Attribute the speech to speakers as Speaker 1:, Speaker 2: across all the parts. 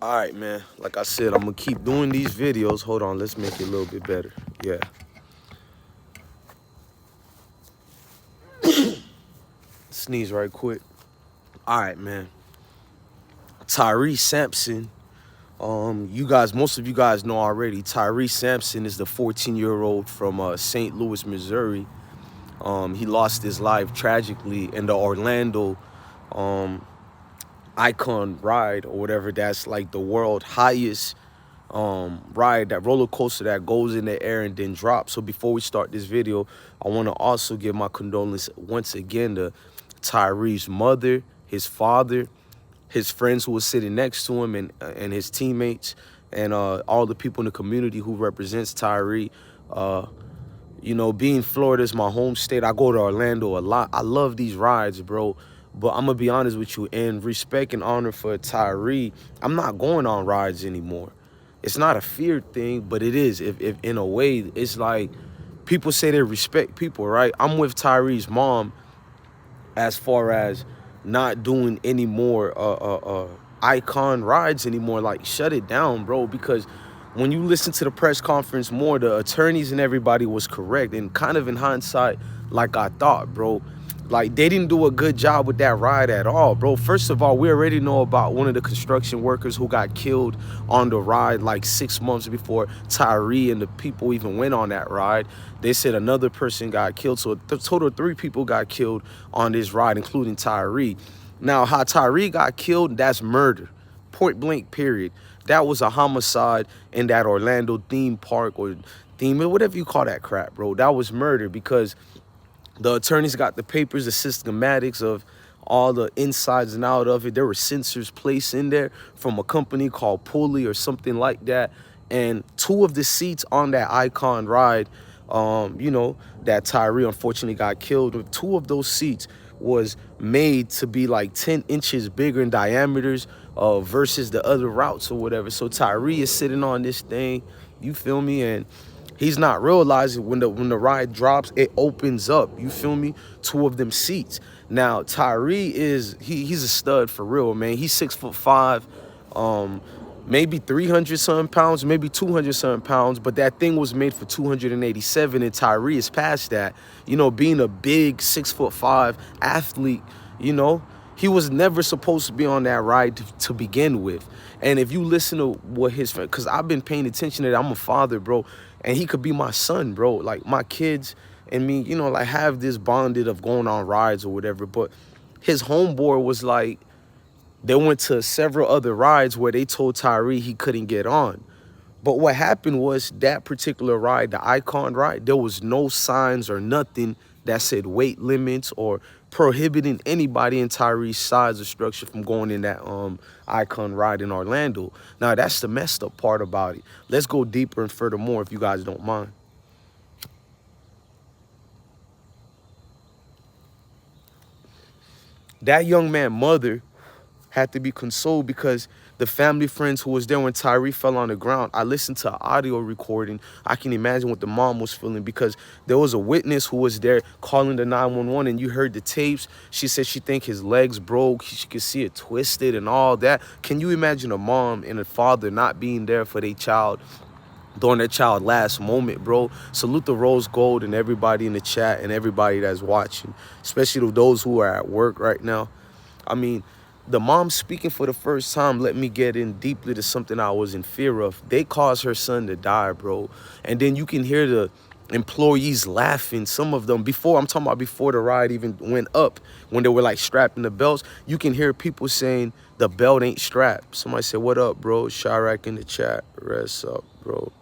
Speaker 1: All right, man. Like I said, I'm gonna keep doing these videos. Hold on, let's make it a little bit better. Yeah. Sneeze right quick. All right, man. Tyree Sampson. Most of you guys know already. Tyree Sampson is the 14-year-old from St. Louis, Missouri. He lost his life tragically in the Orlando um, Icon ride or whatever. That's like the world highest ride, that roller coaster that goes in the air and then drops. So before we start this video, I want to also give my condolences once again to Tyree's mother, his father, his friends who were sitting next to him, and his teammates, and all the people in the community who represents Tyree. You know, being Florida is my home state, I go to Orlando a lot. I love these rides, bro. But I'm gonna be honest with you, in respect and honor for Tyree, I'm not going on rides anymore. It's not a fear thing, but it is. If in a way, it's like people say they respect people, right? I'm with Tyree's mom as far as not doing any more icon rides anymore. Like, shut it down, bro, because when you listen to the press conference more, the attorneys and everybody was correct, and kind of in hindsight, like I thought, bro, like they didn't do a good job with that ride at all, bro. First of all, we already know about one of the construction workers who got killed on the ride like 6 months before Tyree and the people even went on that ride. They said another person got killed, so the total of 3 people got killed on this ride, including Tyree. Now, how Tyree got killed, that's murder, point blank, period. That was a homicide in that Orlando theme park, or theme, whatever you call that crap, bro. That was murder because the attorneys got the papers, the systematics of all the insides and out of it. There were sensors placed in there from a company called Pulley or something like that. And 2 of the seats on that Icon ride, you know, that Tyree unfortunately got killed with, 2 of those seats was made to be like 10 inches bigger in diameters versus the other routes or whatever. So Tyree is sitting on this thing, you feel me? And he's not realizing when the ride drops, it opens up. You feel me? 2 of them seats. Now Tyree is he's a stud for real, man. He's 6'5", maybe 300 something pounds, maybe 200 something pounds. But that thing was made for 287, and Tyree is past that. You know, being a big 6'5" athlete, you know, he was never supposed to be on that ride to begin with. And if you listen to what his friend, because I've been paying attention to that, I'm a father, bro, and he could be my son, bro. Like, my kids and me, you know, like, have this bonded of going on rides or whatever. But his homeboy was like, they went to several other rides where they told Tyree he couldn't get on. But what happened was that particular ride, the Icon ride, there was no signs or nothing that said weight limits or prohibiting anybody in Tyree's size or structure from going in that Icon ride in Orlando. Now, that's the messed up part about it. Let's go deeper and furthermore, if you guys don't mind. That young man's mother had to be consoled because the family friends who was there when Tyree fell on the ground, I listened to an audio recording. I can imagine what the mom was feeling because there was a witness who was there calling the 911, and you heard the tapes. She said she think his legs broke. She could see it twisted and all that. Can you imagine a mom and a father not being there for their child during their child last moment, bro? Salute the Rose Gold and everybody in the chat and everybody that's watching, especially those who are at work right now. I mean, the mom speaking for the first time let me get in deeply to something I was in fear of. They caused her son to die, bro. And then you can hear the employees laughing, some of them, before, I'm talking about before the ride even went up, when they were like strapping the belts, you can hear people saying the belt ain't strapped. Somebody said, what up, bro? Chirac in the chat. Rest up, bro.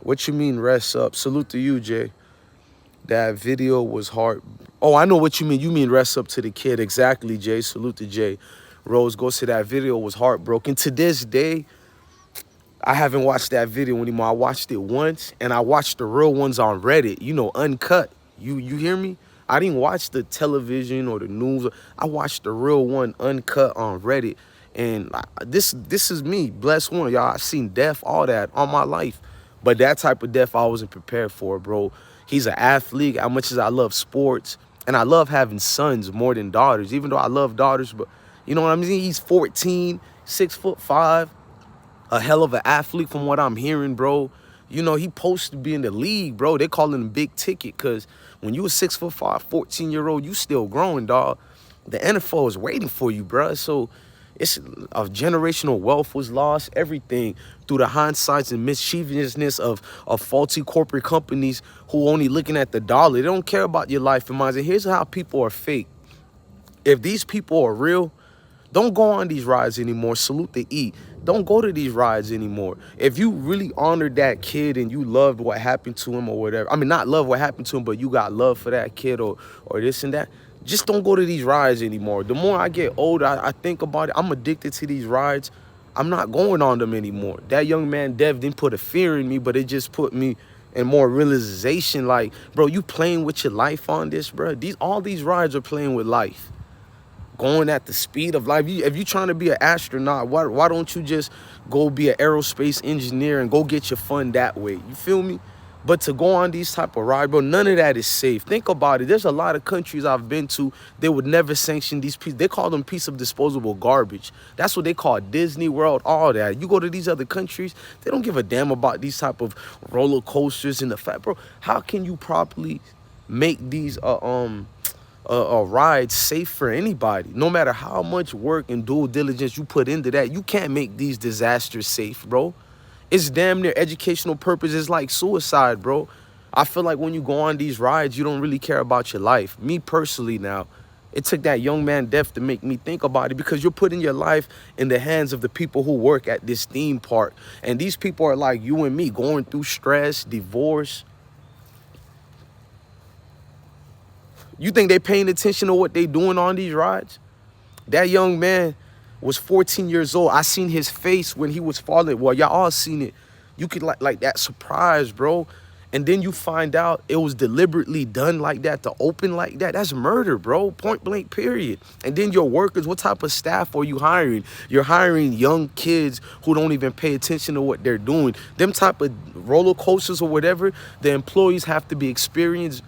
Speaker 1: What you mean rest up? Salute to you, Jay. That video was hard. Oh, I know what you mean. You mean rest up to the kid. Exactly, Jay. Salute to Jay. Rose goes to that video was heartbroken. To this day, I haven't watched that video anymore. I watched it once, and I watched the real ones on Reddit, you know, uncut. You hear me? I didn't watch the television or the news. I watched the real one uncut on Reddit. And this is me, blessed one. Y'all, I've seen death, all that, all my life. But that type of death I wasn't prepared for, bro. He's an athlete. As much as I love sports, and I love having sons more than daughters, even though I love daughters, but You know what I mean? He's 14, 6'5", a hell of an athlete from what I'm hearing, bro. You know, he supposed to be in the league, bro. They calling him big ticket because when you a 6'5", 14-year-old, you still growing, dog. The NFL is waiting for you, bro. So it's of generational wealth was lost, everything through the hindsights and mischievousness of faulty corporate companies who only looking at the dollar. They don't care about your life and minds. And here's how people are fake. If these people are real, don't go on these rides anymore. Salute the E. Don't go to these rides anymore. If you really honored that kid and you loved what happened to him or whatever, I mean, not love what happened to him, but you got love for that kid or this and that, just don't go to these rides anymore. The more I get older, I think about it. I'm addicted to these rides. I'm not going on them anymore. That young man, Dev, didn't put a fear in me, but it just put me in more realization. Like, bro, you playing with your life on this, bro. All these rides are playing with life. Going at the speed of life. If you're trying to be an astronaut, why don't you just go be an aerospace engineer and go get your fun that way? You feel me? But to go on these type of rides, bro, none of that is safe. Think about it. There's a lot of countries I've been to, they would never sanction these pieces. They call them piece of disposable garbage. That's what they call Disney World, all that. You go to these other countries, they don't give a damn about these type of roller coasters and the fact, bro, how can you properly make these ride safe for anybody? No matter how much work and due diligence you put into that, you can't make these disasters safe, bro. It's damn near educational purposes like suicide, bro. I feel like when you go on these rides, you don't really care about your life. Me personally now, it took that young man death to make me think about it, because you're putting your life in the hands of the people who work at this theme park. And these people are like you and me, going through stress, divorce. You think they paying attention to what they doing on these rides? That young man was 14 years old. I seen his face when he was falling. Well, y'all all seen it. You could like that surprise, bro. And then you find out it was deliberately done like that, to open like that. That's murder, bro. Point blank, period. And then your workers, what type of staff are you hiring? You're hiring young kids who don't even pay attention to what they're doing. Them type of roller coasters or whatever, the employees have to be experienced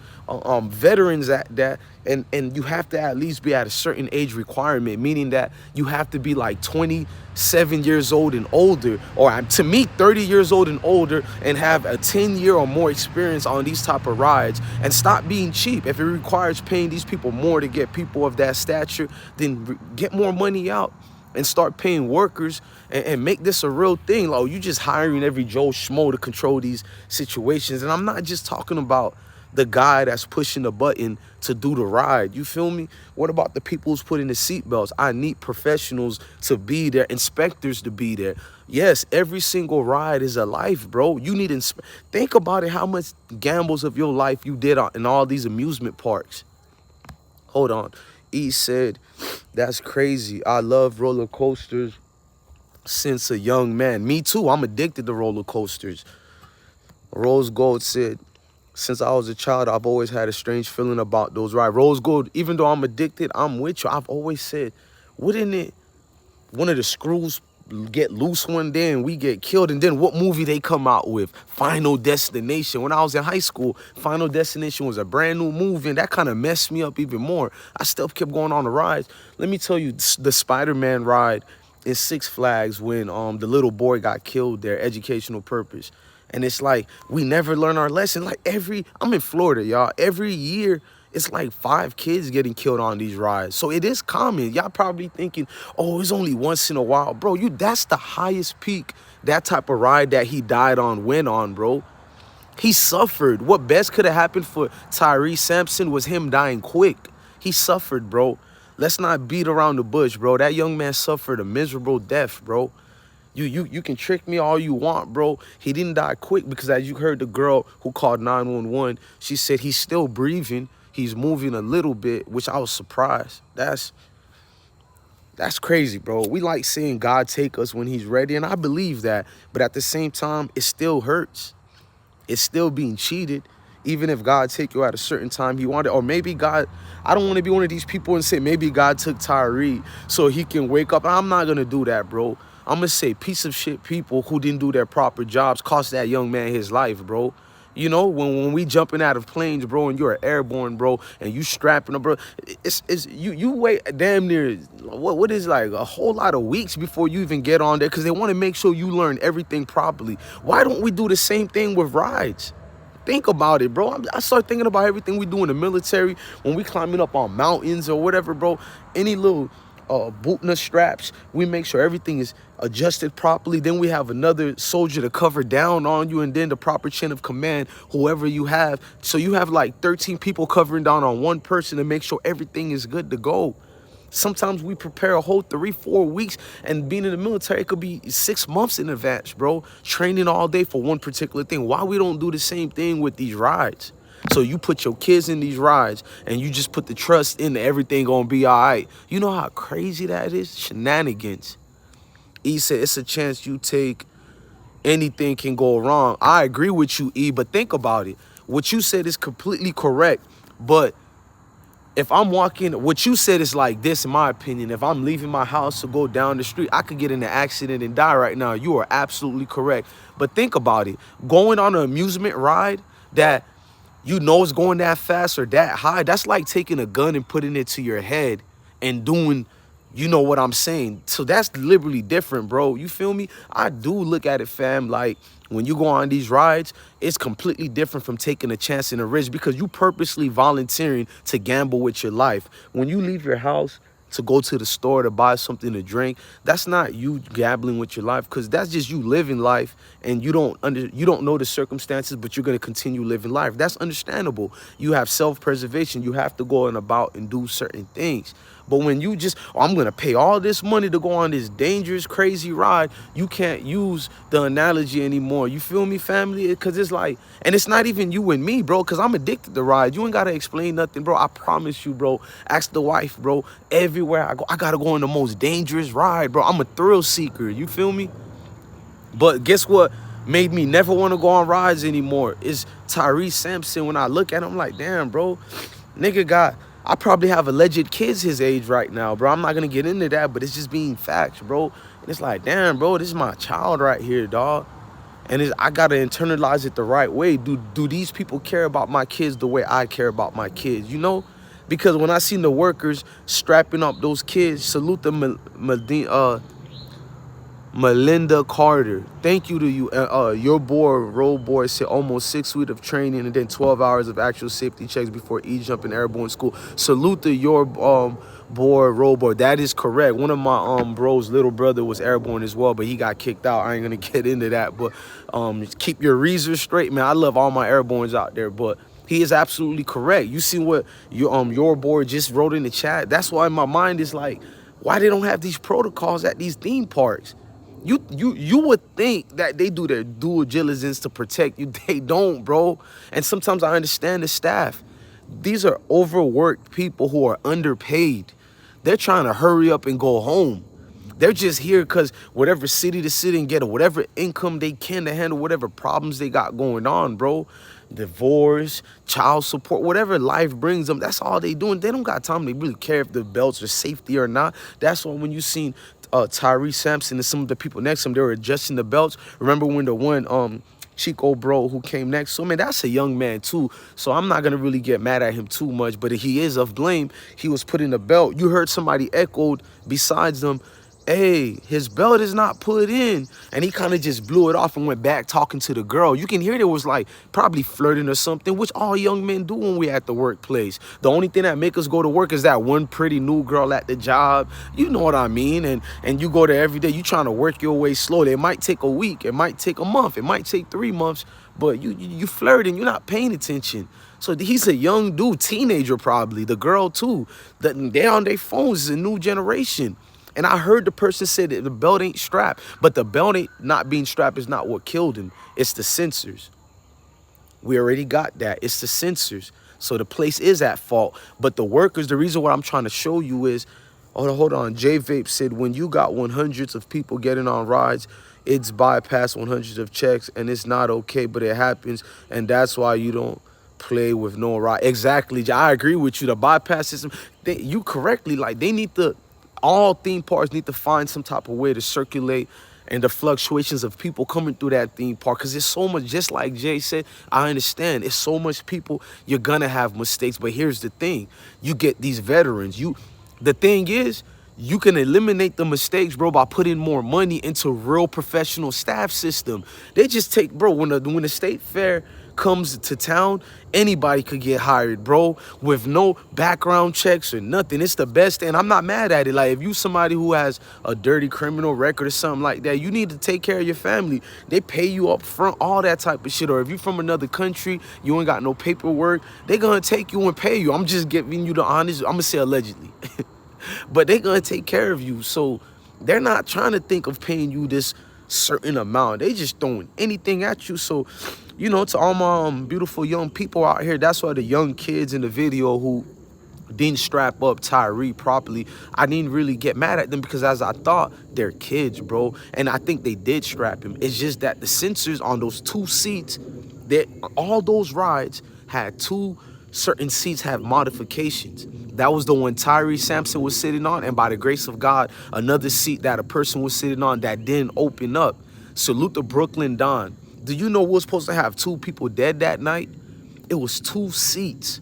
Speaker 1: veterans at that, and you have to at least be at a certain age requirement, meaning that you have to be like 27 years old and older, or to me 30 years old and older, and have a 10-year or more experience on these type of rides, and stop being cheap. If it requires paying these people more to get people of that stature, then get more money out and start paying workers and make this a real thing. Like, you just hiring every Joe Schmo to control these situations. And I'm not just talking about the guy that's pushing the button to do the ride. You feel me? What about the people who's putting the seatbelts? I need professionals to be there, inspectors to be there. Yes, every single ride is a life, bro. You need to think about it, how much gambles of your life you did in all these amusement parks. Hold on. E said, that's crazy. I love roller coasters since a young man. Me too. I'm addicted to roller coasters. Rose Gold said, since I was a child, I've always had a strange feeling about those rides. Rose Gold, even though I'm addicted, I'm with you. I've always said, wouldn't it, one of the screws get loose one day and we get killed? And then what movie they come out with? Final Destination. When I was in high school, Final Destination was a brand new movie, and that kind of messed me up even more. I still kept going on the rides. Let me tell you, the Spider-Man ride in Six Flags, when the little boy got killed there, educational purpose. And it's like, we never learn our lesson. Like I'm in Florida, y'all. Every year, it's like 5 kids getting killed on these rides. So it is common. Y'all probably thinking, oh, it's only once in a while. Bro, that's the highest peak that type of ride that he died on went on, bro. He suffered. What best could have happened for Tyree Sampson was him dying quick. He suffered, bro. Let's not beat around the bush, bro. That young man suffered a miserable death, bro. You can trick me all you want, bro. He didn't die quick, because as you heard the girl who called 911, she said he's still breathing. He's moving a little bit, which I was surprised. That's crazy, bro. We like seeing God take us when he's ready, and I believe that. But at the same time, it still hurts. It's still being cheated. Even if God take you at a certain time he wanted, or maybe God, I don't want to be one of these people and say maybe God took Tyree so he can wake up. I'm not going to do that, bro. I'm going to say piece of shit people who didn't do their proper jobs cost that young man his life, bro. You know, when we jumping out of planes, bro, and you're airborne, bro, and you strapping them, bro, it's you wait damn near what is like a whole lot of weeks before you even get on there because they want to make sure you learn everything properly. Why don't we do the same thing with rides? Think about it, bro. I start thinking about everything we do in the military when we climbing up on mountains or whatever, bro. Any little bootna straps, we make sure everything is adjusted properly. Then we have another soldier to cover down on you, and then the proper chain of command, whoever you have. So you have like 13 people covering down on one person to make sure everything is good to go. Sometimes we prepare a whole 3-4 weeks, and being in the military, it could be 6 months in advance, bro. Training all day for one particular thing. Why we don't do the same thing with these rides? So you put your kids in these rides and you just put the trust in that everything gonna be all right. You know how crazy that is? Shenanigans. E said it's a chance you take, anything can go wrong. I agree with you, E, but think about it. What you said is completely correct, but if I'm walking, what you said is like this, in my opinion. If I'm leaving my house to go down the street, I could get in an accident and die right now. You are absolutely correct. But think about it. Going on an amusement ride that you know it's going that fast or that high, that's like taking a gun and putting it to your head and doing, you know what I'm saying? So that's deliberately different, bro. You feel me? I do look at it, fam, like when you go on these rides, it's completely different from taking a chance and a risk because you purposely volunteering to gamble with your life. When you leave your house to go to the store to buy something to drink, that's not you gambling with your life, because that's just you living life, and you don't know the circumstances, but you're going to continue living life. That's understandable. You have self-preservation. You have to go and about and do certain things. But when you just, oh, I'm going to pay all this money to go on this dangerous, crazy ride, you can't use the analogy anymore. You feel me, family? Because it's like, and it's not even you and me, bro, because I'm addicted to rides. You ain't got to explain nothing, bro. I promise you, bro. Ask the wife, bro. Everywhere I go, I got to go on the most dangerous ride, bro. I'm a thrill seeker. You feel me? But guess what made me never want to go on rides anymore is Tyree Sampson. When I look at him, I'm like, damn, bro, nigga I probably have alleged kids his age right now, bro. I'm not going to get into that, but it's just being facts, bro. And it's like, damn, bro, this is my child right here, dog. And I got to internalize it the right way. Do these people care about my kids the way I care about my kids, you know? Because when I seen the workers strapping up those kids, salute the Melinda Carter. Thank you to you. Your boy, road boy, said almost 6 weeks of training and then 12 hours of actual safety checks before each jump in airborne school. Salute to your boy, road boy. That is correct. One of my bro's little brother was airborne as well, but he got kicked out. I ain't gonna get into that, but keep your reasons straight, man. I love all my airborns out there, but he is absolutely correct. You see what your boy just wrote in the chat? That's why my mind is like, why they don't have these protocols at these theme parks? You would think that they do their due diligence to protect you. They don't, bro. And sometimes I understand the staff. These are overworked people who are underpaid. They're trying to hurry up and go home. They're just here because whatever city to sit and get whatever income they can to handle whatever problems they got going on, bro. Divorce, child support, whatever life brings them, that's all they doing. They don't got time to really care if the belts are safety or not. That's why when you seen Tyree Sampson and some of the people next to him, they were adjusting the belts. Remember when the one Chico bro who came next to him, man, that's a young man too. So I'm not gonna really get mad at him too much, but he is of blame. He was putting the belt. You heard somebody echoed besides them, hey, his belt is not put in. And he kind of just blew it off and went back talking to the girl. You can hear there was like probably flirting or something, which all young men do when we at the workplace. The only thing that make us go to work is that one pretty new girl at the job. You know what I mean? And you go there every day. You trying to work your way slowly. It might take a week. It might take a month. It might take 3 months. But you flirting. You're not paying attention. So he's a young dude, teenager probably. The girl too. They're on their phones. It's a new generation. And I heard the person say that the belt ain't strapped, but the belt ain't not being strapped is not what killed him. It's the sensors. We already got that. It's the sensors. So the place is at fault. But the workers, the reason what I'm trying to show you is, hold on. J-Vape said, when you got 100s of people getting on rides, it's bypassed 100s of checks, and it's not okay, but it happens. And that's why you don't play with no ride. Exactly. I agree with you. The bypass system, you correctly, like they need to, all theme parks need to find some type of way to circulate and the fluctuations of people coming through that theme park. Because it's so much, just like Jay said, I understand. It's so much people, you're going to have mistakes. But here's the thing. You get these veterans. The thing is, you can eliminate the mistakes, bro, by putting more money into real professional staff system. They just take, bro, when the state fair comes to town, anybody could get hired, bro, with no background checks or nothing. It's the best, and I'm not mad at it. Like, if you somebody who has a dirty criminal record or something like that, you need to take care of your family. They pay you up front, all that type of shit. Or if you from another country, you ain't got no paperwork, they gonna take you and pay you. I'm just giving you the honest, I'm gonna say allegedly. But they're gonna take care of you. So they're not trying to think of paying you this certain amount. They just throwing anything at you. So, you know, to all my beautiful young people out here, that's why the young kids in the video who didn't strap up Tyree properly, I didn't really get mad at them, because as I thought, they're kids, bro. And I think they did strap him. It's just that the sensors on those 2 seats, that all those rides had 2 certain seats have modifications. That was the one Tyree Sampson was sitting on, and by the grace of God, another seat that a person was sitting on that didn't open up. Salute the Brooklyn Don. Do you know we were supposed to have 2 people dead that night? It was 2 seats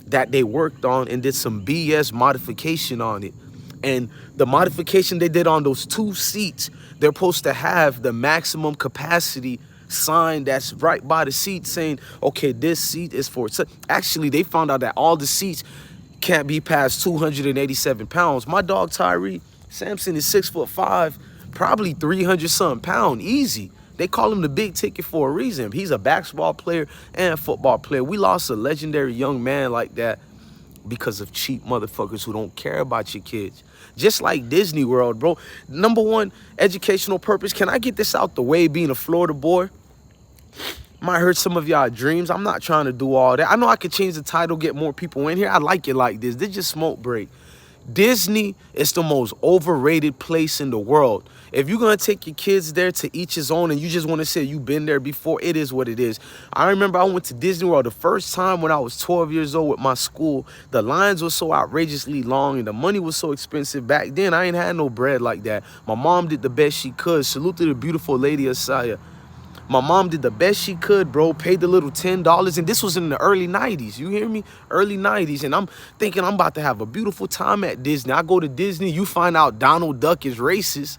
Speaker 1: that they worked on and did some BS modification on it. And the modification they did on those 2 seats, they're supposed to have the maximum capacity sign that's right by the seat saying, okay, this seat is for... So actually, they found out that all the seats can't be past 287 pounds. My dog Tyree Sampson is 6'5", probably 300-something pounds, easy. They call him the big ticket for a reason. He's a basketball player and football player. We lost a legendary young man like that because of cheap motherfuckers who don't care about your kids. Just like Disney World, bro. Number one, educational purpose. Can I get this out the way, being a Florida boy? Might hurt some of y'all dreams. I'm not trying to do all that. I know I could change the title, get more people in here. I like it like this. This just smoke break. Disney is the most overrated place in the world. If you're going to take your kids there, to each his own, and you just want to say you've been there before, it is what it is. I remember I went to Disney World the first time when I was 12 years old with my school. The lines were so outrageously long and the money was so expensive. Back then, I ain't had no bread like that. My mom did the best she could. Salute to the beautiful lady Asaya. My mom did the best she could, bro. Paid the little $10. And this was in the early 90s. You hear me? Early 90s. And I'm thinking I'm about to have a beautiful time at Disney. I go to Disney. You find out Donald Duck is racist.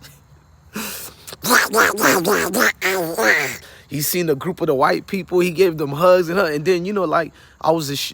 Speaker 1: He seen a group of the white people. He gave them hugs and then, you know, like,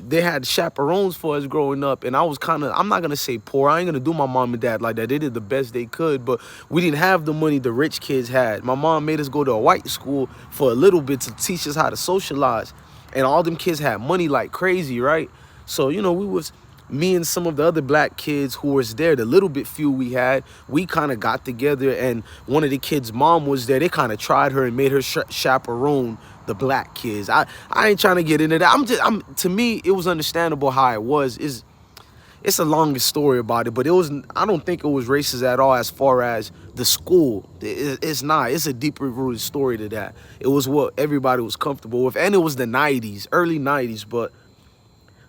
Speaker 1: they had chaperones for us growing up, and I was kind of, I'm not gonna say poor. I ain't gonna do my mom and dad like that. They did the best they could, but we didn't have the money the rich kids had. My mom made us go to a white school for a little bit to teach us how to socialize, and all them kids had money like crazy, right? So, you know, me and some of the other black kids who was there, the little bit few we had, we kind of got together, and one of the kids' mom was there. They kind of tried her and made her chaperone the black kids. I ain't trying to get into that. To me, it was understandable how it was. It's a longer story about it, but I don't think it was racist at all as far as the school. It's not. It's a deeper rooted story to that. It was what everybody was comfortable with, and it was the 90s, early 90s, but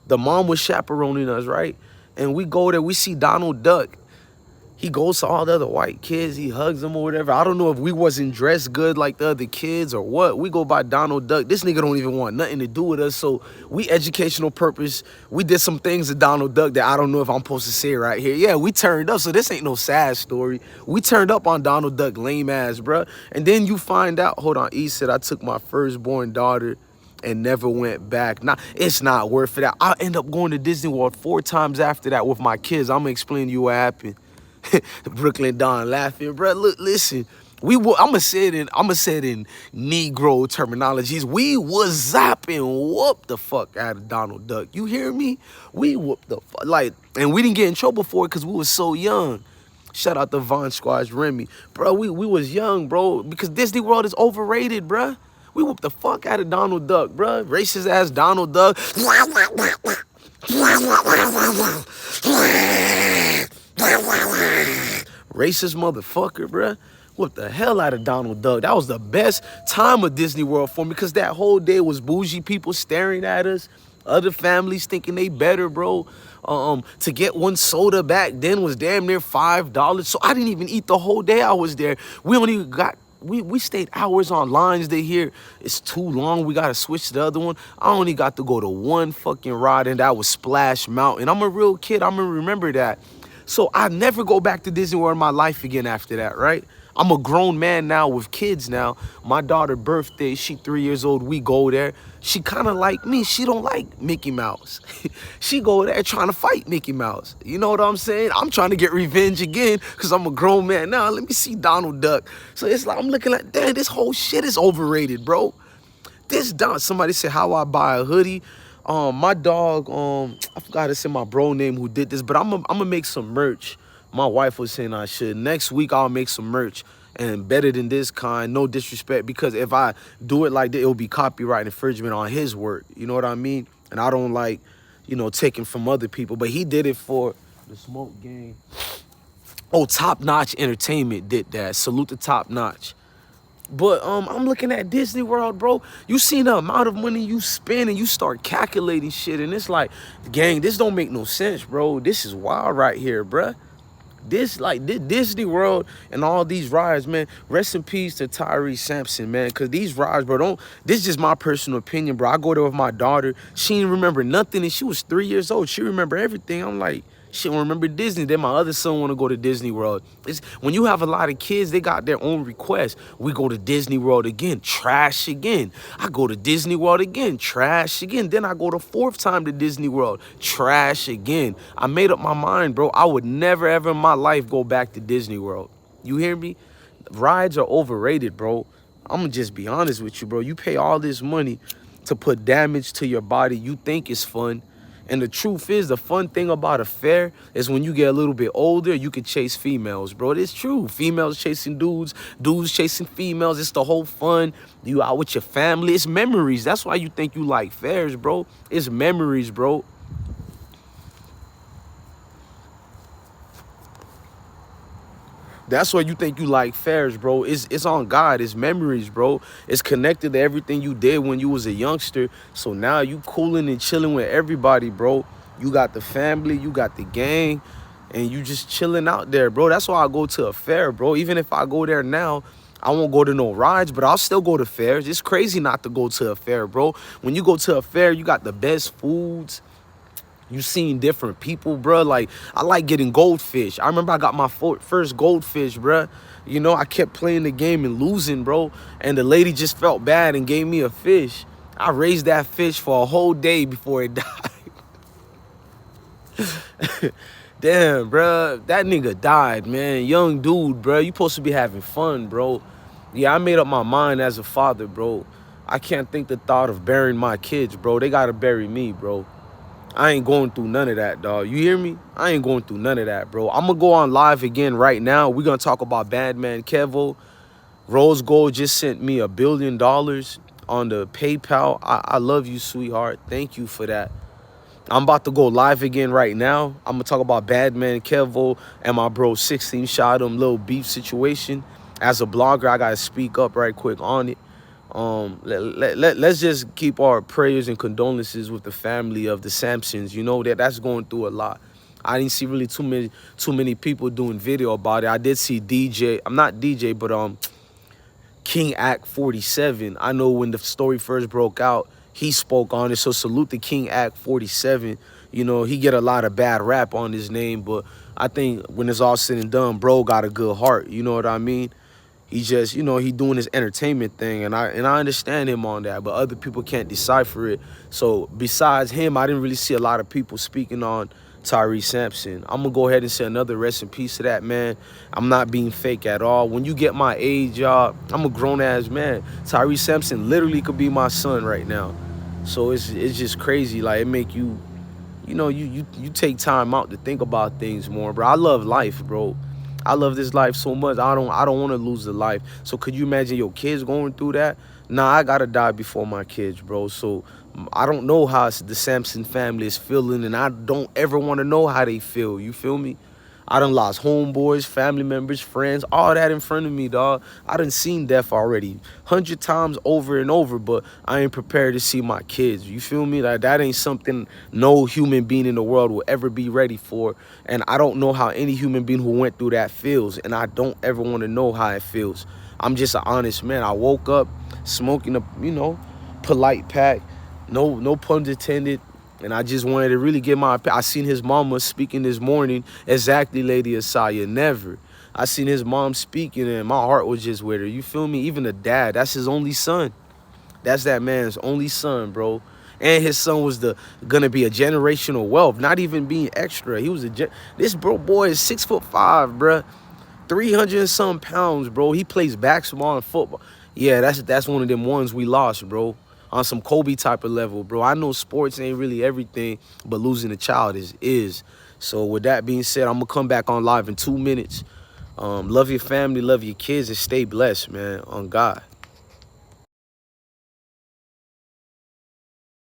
Speaker 1: the mom was chaperoning us, right? And we go there, we see Donald Duck. He goes to all the other white kids, he hugs them or whatever. I don't know if we wasn't dressed good like the other kids or what. We go by Donald Duck. This nigga don't even want nothing to do with us. So we educational purpose. We did some things to Donald Duck that I don't know if I'm supposed to say right here. Yeah, we turned up. So this ain't no sad story. We turned up on Donald Duck, lame ass, bruh. And then you find out, hold on, E said I took my firstborn daughter and never went back. Nah, it's not worth it. I end up going to Disney World 4 times after that with my kids. I'm gonna explain to you what happened. Brooklyn Don laughing, bro. Look, listen. I'ma say it in Negro terminologies. We was zapping, whoop the fuck out of Donald Duck. You hear me? We whooped the fuck, like, and we didn't get in trouble for it because we was so young. Shout out to Von Squash Remy, bro. We was young, bro, because Disney World is overrated, bro. We whooped the fuck out of Donald Duck, bro. Racist ass Donald Duck. Racist motherfucker, bruh. What the hell out of Donald Duck? That was the best time of Disney World for me because that whole day was bougie people staring at us. Other families thinking they better, bro. To get one soda back then was damn near $5. So I didn't even eat the whole day I was there. We only got we stayed hours on lines to hear it's too long. We gotta switch to the other one. I only got to go to one fucking ride, and that was Splash Mountain. I'm a real kid. I'm gonna remember that. So I never go back to Disney World in my life again after that, right? I'm a grown man now with kids now. My daughter's birthday, she 3 years old, we go there. She kind of like me. She don't like Mickey Mouse. She go there trying to fight Mickey Mouse. You know what I'm saying? I'm trying to get revenge again because I'm a grown man now. Let me see Donald Duck. So it's like, I'm looking like, damn, this whole shit is overrated, bro. Somebody said how I buy a hoodie. My dog, I forgot to say my bro name who did this, but I'm gonna make some merch. My wife was saying I should. Next week I'll make some merch, and better than this kind, no disrespect, because if I do it like that, it'll be copyright infringement on his work. You know what I mean? And I don't like, taking from other people. But he did it for the Smoke Gang. Oh, Top Notch Entertainment did that. Salute to Top Notch. But I'm looking at Disney World, bro. You see the amount of money you spend and you start calculating shit. And it's like, gang, this don't make no sense, bro. This is wild right here, bruh. This Disney World and all these rides, man. Rest in peace to Tyree Sampson, man. Cause these rides, bro, this is just my personal opinion, bro. I go there with my daughter. She didn't remember nothing, and she was 3 years old. She remember everything. I'm like, she don't remember Disney. Then my other son want to go to Disney World. It's when you have a lot of kids, they got their own requests. We go to Disney World again, trash again. I go to Disney World again, trash again. Then I go the fourth time to Disney World, trash again. I made up my mind, bro. I would never ever in my life go back to Disney World. You hear me? Rides are overrated, bro. I'm gonna just be honest with you, bro. You pay all this money to put damage to your body you think is fun. And the truth is, the fun thing about a fair is when you get a little bit older, you can chase females, bro. It's true. Females chasing dudes, dudes chasing females. It's the whole fun. You out with your family. It's memories. That's why you think you like fairs, bro. It's memories, bro. That's why you think you like fairs, bro. It's on God. It's memories, bro. It's connected to everything you did when you was a youngster. So now you cooling and chilling with everybody, bro. You got the family, you got the gang, and you just chilling out there, bro. That's why I go to a fair, bro. Even if I go there now, I won't go to no rides, but I'll still go to fairs. It's crazy not to go to a fair, bro. When you go to a fair, you got the best foods. You seen different people, bro. Like, I like getting goldfish. I remember I got my first goldfish, bro. You know, I kept playing the game and losing, bro. And the lady just felt bad and gave me a fish. I raised that fish for a whole day before it died. Damn, bro. That nigga died, man. Young dude, bro. You supposed to be having fun, bro. Yeah, I made up my mind as a father, bro. I can't think the thought of burying my kids, bro. They gotta bury me, bro. I ain't going through none of that, dog. You hear me? I ain't going through none of that, bro. I'm going to go on live again right now. We're going to talk about Badman Kevo. Rose Gold just sent me $1 billion on the PayPal. I love you, sweetheart. Thank you for that. I'm about to go live again right now. I'm going to talk about Badman Kevo and my bro 16 shot him little beef situation. As a blogger, I got to speak up right quick on it. Let's just keep our prayers and condolences with the family of the Sampsons. You know that's going through a lot. I didn't see really too many people doing video about it. I did see DJ. I'm not DJ, but King Act 47. I know when the story first broke out, he spoke on it. So salute to King Act 47. You know, he get a lot of bad rap on his name, but I think when it's all said and done, bro got a good heart. You know what I mean? He just, he doing his entertainment thing, and I understand him on that, but other people can't decipher it. So besides him, I didn't really see a lot of people speaking on Tyree Sampson. I'm gonna go ahead and say another rest in peace to that man. I'm not being fake at all. When you get my age, y'all, I'm a grown-ass man. Tyree Sampson literally could be my son right now. So it's just crazy. Like, it make you, you take time out to think about things more, bro. I love life, bro. I love this life so much. I don't want to lose the life. So could you imagine your kids going through that? Nah, I gotta die before my kids, bro. So I don't know how the Sampson family is feeling, and I don't ever want to know how they feel. You feel me? I done lost homeboys, family members, friends, all that in front of me, dog. I done seen death already 100 times over and over, but I ain't prepared to see my kids. You feel me? Like, that ain't something no human being in the world will ever be ready for. And I don't know how any human being who went through that feels, and I don't ever want to know how it feels. I'm just an honest man. I woke up smoking a, polite pack, no pun intended. And I just wanted to really get I seen his mama speaking this morning. Exactly, Lady Asaya, never. I seen his mom speaking and my heart was just with her. You feel me? Even the dad, that's his only son. That's that man's only son, bro. And his son was gonna be a generational wealth, not even being extra. He was this boy is 6'5", bro. 300 and some pounds, bro. He plays basketball and football. Yeah, that's one of them ones we lost, bro. On some Kobe type of level, bro. I know sports ain't really everything, but losing a child is. So with that being said, I'm gonna come back on live in 2 minutes. Love your family, love your kids, and stay blessed, man. On God.